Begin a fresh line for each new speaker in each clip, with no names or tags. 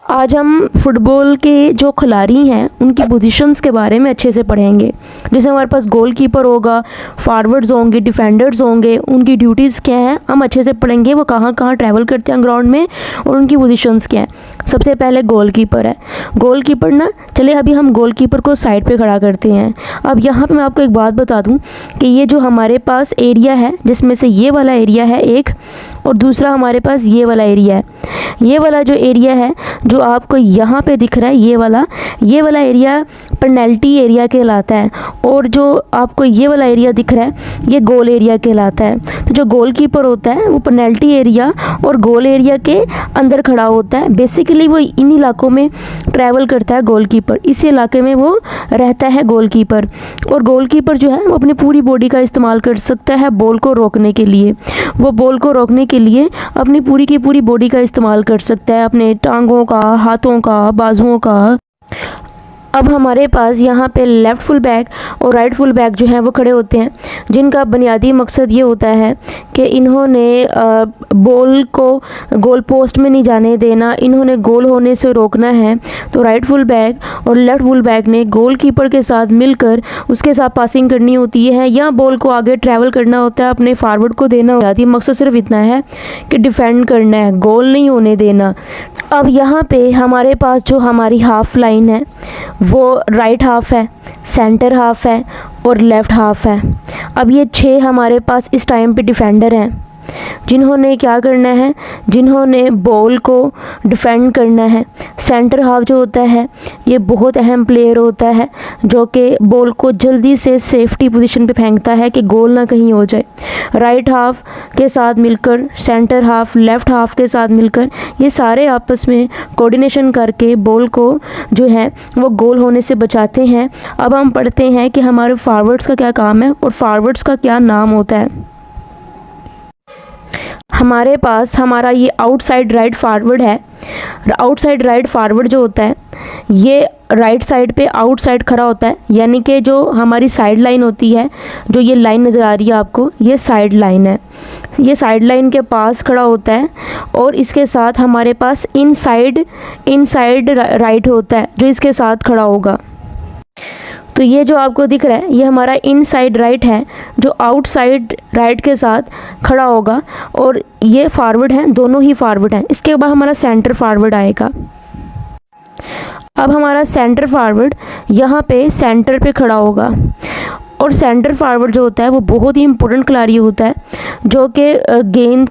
आज हम फुटबॉल के जो खिलाड़ी हैं उनकी पोजीशंस के बारे में अच्छे से पढ़ेंगे। जैसे हमारे पास गोलकीपर होगा, फॉरवर्ड्स होंगे, डिफेंडर्स होंगे, उनकी ड्यूटीज़ क्या हैं हम अच्छे से पढ़ेंगे। वो कहाँ कहाँ ट्रैवल करते हैं ग्राउंड में और उनकी पोजीशंस क्या हैं। सबसे पहले गोलकीपर है। गोलकीपर ना, चलिए अभी हम गोलकीपर को साइड पे खड़ा करते हैं। अब यहाँ पे मैं आपको एक बात बता दूँ कि ये जो हमारे पास एरिया है, जिसमें से ये वाला एरिया है एक, और दूसरा हमारे पास ये वाला एरिया है। ये वाला जो एरिया है जो आपको यहाँ पे दिख रहा है, ये वाला एरिया पेनल्टी एरिया कहलाता है, और जो आपको ये वाला एरिया दिख रहा है ये गोल एरिया कहलाता है। तो जो गोलकीपर होता है वो पेनल्टी एरिया और गोल एरिया के अंदर खड़ा होता है। बेसिकली वो इन इलाकों में ट्रैवल करता है गोलकीपर, इस इलाके में वो रहता है गोलकीपर। और गोलकीपर जो है वो अपनी पूरी बॉडी का इस्तेमाल कर सकता है बॉल को रोकने के लिए। वो बॉल को रोकने के लिए अपनी पूरी की पूरी बॉडी का इस्तेमाल कर सकता है, अपने टांगों का, हाथों का, बाजुओं का। अब हमारे पास यहाँ पे लेफ़्ट फुल बैक और राइट फुल बैक जो है वो खड़े होते हैं, जिनका बुनियादी मकसद ये होता है कि इन्होंने बॉल को गोल पोस्ट में नहीं जाने देना, इन्होंने गोल होने से रोकना है। तो राइट फुल बैक और लेफ़्ट फुल बैक ने गोलकीपर के साथ मिलकर उसके साथ पासिंग करनी होती है या बॉल को आगे ट्रैवल करना होता है, अपने फॉरवर्ड को देना होता है। मकसद सिर्फ इतना है कि डिफेंड करना है, गोल नहीं होने देना। अब यहाँ पे हमारे पास जो हमारी हाफ लाइन है वो राइट हाफ है, सेंटर हाफ है और लेफ़्ट हाफ है। अब ये 6 हमारे पास इस टाइम पे डिफेंडर हैं जिन्होंने क्या करना है, जिन्होंने बॉल को डिफेंड करना है। सेंटर हाफ जो होता है ये बहुत अहम प्लेयर होता है जो कि बॉल को जल्दी से सेफ्टी पोजीशन पे फेंकता है कि गोल ना कहीं हो जाए। राइट हाफ के साथ मिलकर, सेंटर हाफ, लेफ़्ट हाफ के साथ मिलकर ये सारे आपस में कोऑर्डिनेशन करके बॉल को जो है वो गोल होने से बचाते हैं। अब हम पढ़ते हैं कि हमारे फॉरवर्ड्स का क्या काम है और फॉरवर्ड्स का क्या नाम होता है। हमारे पास हमारा ये आउटसाइड राइट फॉरवर्ड है। आउटसाइड राइट फॉरवर्ड जो होता है ये राइट साइड पे आउटसाइड खड़ा होता है, यानी कि जो हमारी साइड लाइन होती है, जो ये लाइन नज़र आ रही है आपको, ये साइड लाइन है। ये साइड लाइन के पास खड़ा होता है और इसके साथ हमारे पास इनसाइड राइट होता है जो इसके साथ खड़ा होगा। तो ये जो आपको दिख रहा है ये हमारा इनसाइड राइट है जो आउटसाइड राइट के साथ खड़ा होगा, और ये फॉरवर्ड हैं, दोनों ही फॉरवर्ड हैं। इसके बाद हमारा सेंटर फॉरवर्ड आएगा। अब हमारा सेंटर फॉरवर्ड यहाँ पे सेंटर पे खड़ा होगा, और सेंटर फॉरवर्ड जो होता है वो बहुत ही इंपॉर्टेंट खिलाड़ी होता है जो कि गेंद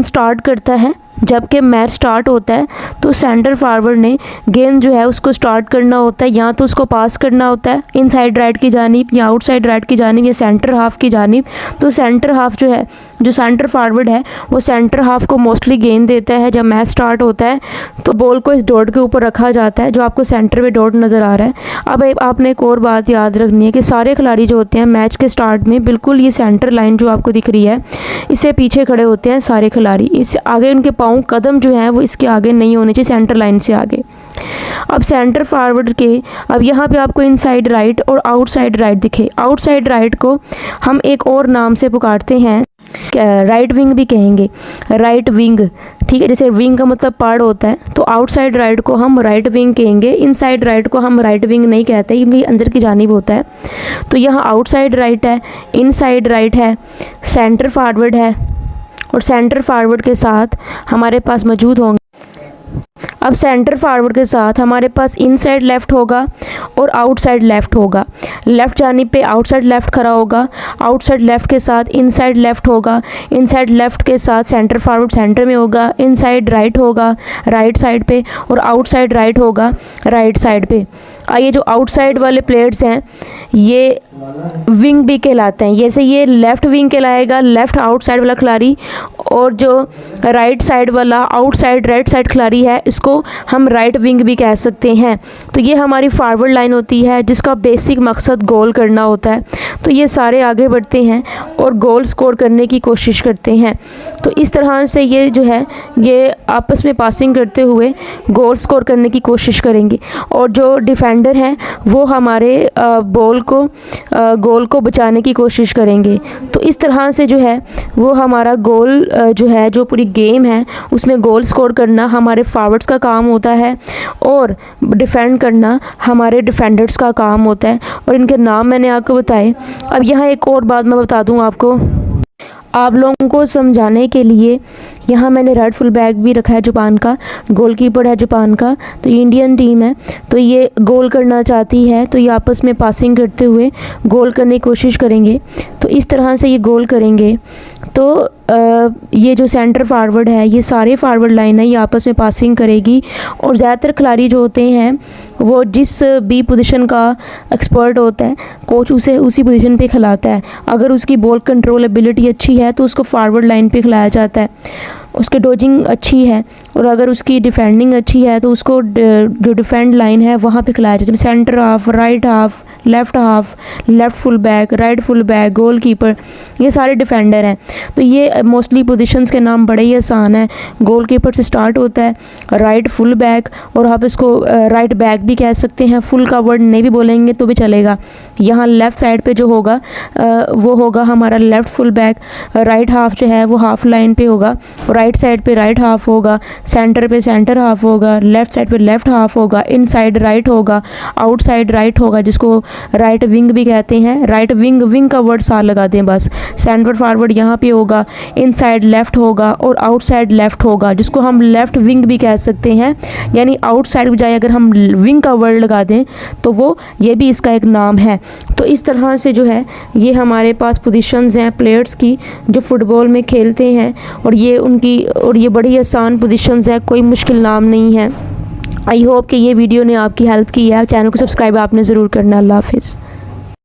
स्टार्ट करता है। जबकि मैच स्टार्ट होता है तो सेंटर फॉरवर्ड ने गेंद जो है उसको स्टार्ट करना होता है, या तो उसको पास करना होता है इनसाइड राइट की जानिब या आउटसाइड राइट की जानिब या सेंटर हाफ की जानिब। तो सेंटर हाफ जो है, जो सेंटर फॉरवर्ड है, वो सेंटर हाफ को मोस्टली गेंद देता है। जब मैच स्टार्ट होता है तो बॉल को इस डॉट के ऊपर रखा जाता है जो आपको सेंटर में डॉट नज़र आ रहा है। अब आपने एक और बात याद रखनी है कि सारे खिलाड़ी जो होते हैं मैच के स्टार्ट में बिल्कुल ये सेंटर लाइन जो आपको दिख रही है इससे पीछे खड़े होते हैं सारे खिलाड़ी। इससे आगे उनके कदम जो है वो इसके आगे नहीं होने चाहिए, सेंटर लाइन से आगे। अब सेंटर फॉरवर्ड के, अब यहाँ पे आपको इनसाइड राइट और आउटसाइड राइट दिखे। आउटसाइड राइट को हम एक और नाम से पुकारते हैं, राइट विंग भी कहेंगे, राइट विंग, ठीक है। जैसे विंग का मतलब पार्ट होता है, तो आउटसाइड राइट को हम राइट विंग कहेंगे, इनसाइड राइट को हम राइट विंग नहीं कहते क्योंकि अंदर की जानिब होता है। तो यहाँ आउटसाइड राइट है, इनसाइड राइट है, सेंटर फॉरवर्ड है, और सेंटर फॉरवर्ड के साथ हमारे पास मौजूद होंगे। अब सेंटर फॉरवर्ड के साथ हमारे पास इनसाइड लेफ़्ट होगा और आउटसाइड लेफ़्ट होगा। लेफ़्ट जानिब पे आउटसाइड लेफ़्ट खड़ा होगा, आउटसाइड लेफ़्ट के साथ इनसाइड लेफ़्ट होगा, इनसाइड लेफ़्ट के साथ सेंटर फॉरवर्ड सेंटर में होगा, इनसाइड राइट होगा राइट साइड पे, और आउटसाइड राइट होगा राइट साइड पे। ये जो आउटसाइड वाले प्लेयर्स हैं ये विंग भी कहलाते हैं। जैसे ये लेफ़्ट विंग कहलाएगा, लेफ़्ट आउटसाइड वाला खिलाड़ी, और जो राइट साइड वाला आउटसाइड राइट साइड खिलाड़ी है इसको हम राइट विंग भी कह सकते हैं। तो ये हमारी फॉरवर्ड लाइन होती है जिसका बेसिक मकसद गोल करना होता है। तो ये सारे आगे बढ़ते हैं और गोल स्कोर करने की कोशिश करते हैं। तो इस तरह से ये जो है ये आपस में पासिंग करते हुए गोल स्कोर करने की कोशिश करेंगे, और जो डिफेंडर हैं वो हमारे बॉल गोल को बचाने की कोशिश करेंगे। तो इस तरह से जो है वो हमारा गोल जो है, जो पूरी गेम है उसमें गोल स्कोर करना हमारे फॉरवर्ड्स का काम होता है और डिफेंड करना हमारे डिफेंडर्स का काम होता है। और इनके नाम मैंने आपको बताए। अब यहाँ एक और बात मैं बता दूँ आपको, आप लोगों को समझाने के लिए, यहाँ मैंने राइट फुल बैक भी रखा है जापान का, गोलकीपर है जापान का। तो ये इंडियन टीम है, तो ये गोल करना चाहती है, तो ये आपस में पासिंग करते हुए गोल करने की कोशिश करेंगे। तो इस तरह से ये गोल करेंगे। तो ये जो सेंटर फारवर्ड है, ये सारे फारवर्ड लाइन है, ये आपस में पासिंग करेगी। और ज़्यादातर खिलाड़ी जो होते हैं वो जिस भी पोजीशन का एक्सपर्ट होता है, कोच उसे उसी पोजीशन पे खिलाता है। अगर उसकी बॉल कंट्रोल एबिलिटी अच्छी है तो उसको फारवर्ड लाइन पे खिलाया जाता है, उसकी डोजिंग अच्छी है। और अगर उसकी डिफेंडिंग अच्छी है तो उसको जो डिफेंड लाइन है वहाँ पे खिलाया जाता है। Centre half, right half, left full back, right full back, goal keeper, ये सारे डिफेंडर हैं। तो ये मोस्टली पोजीशंस के नाम बड़े ही आसान है। गोल कीपर से स्टार्ट होता है, राइट फुल बैक, और आप इसको राइट बैक भी कह सकते हैं, फुल का वर्ड नहीं भी बोलेंगे तो भी चलेगा। यहाँ लेफ़्ट साइड पे जो होगा वो होगा हमारा left full back. Right half जो है वो हाफ लाइन पे होगा, राइट साइड पे राइट हाफ होगा, सेंटर पे सेंटर हाफ होगा, लेफ़्ट साइड पे लेफ़्ट हाफ होगा, इन साइड राइट होगा, आउट साइड राइट होगा, जिसको राइट विंग भी कहते हैं। राइट विंग का वर्ड साथ लगा दें बस। सेंटर फॉरवर्ड यहाँ पे होगा, इन साइड लेफ़्ट होगा और आउट साइड लेफ़्ट होगा, जिसको हम लेफ़्ट विंग भी कह सकते हैं। यानी आउट साइड बजाय अगर हम विंग का वर्ड लगा दें तो वो ये भी इसका एक नाम है। तो इस तरह से जो है ये हमारे पास पोजीशंस हैं प्लेयर्स की जो फुटबॉल में खेलते हैं। और ये बड़ी आसान पोजीशंस है, कोई मुश्किल नाम नहीं है। आई होप कि ये वीडियो ने आपकी हेल्प की है। चैनल को सब्सक्राइब आपने ज़रूर करना। अल्लाह हाफिज़।